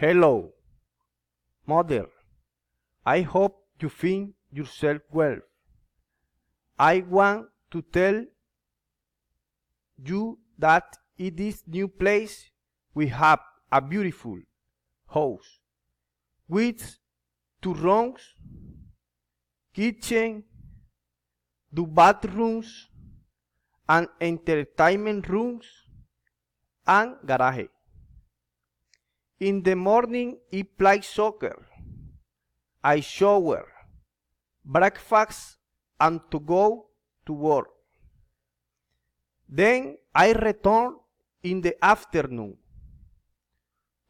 Hello, mother. I hope you find yourself well. I want to tell you that in this new place we have a beautiful house with 2 rooms, kitchen, 2 bathrooms, and entertainment rooms and garage. In the morning I play soccer, I shower, breakfast, and to go to work. Then I return in the afternoon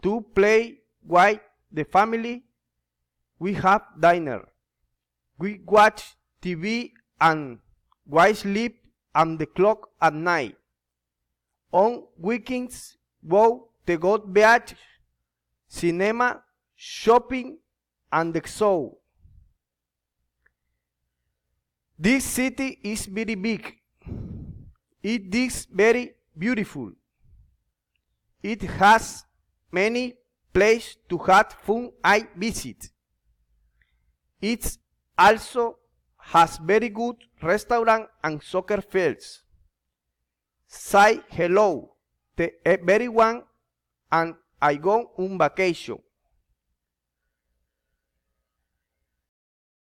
to play with the family. We have dinner. We watch TV and we sleep on the clock at night. On weekends, go to God beach, cinema, shopping, and the show. This city is very big. It is very beautiful. It has many places to have fun I visit. It also has very good restaurant and soccer fields. Say hello to everyone and I go on vacation.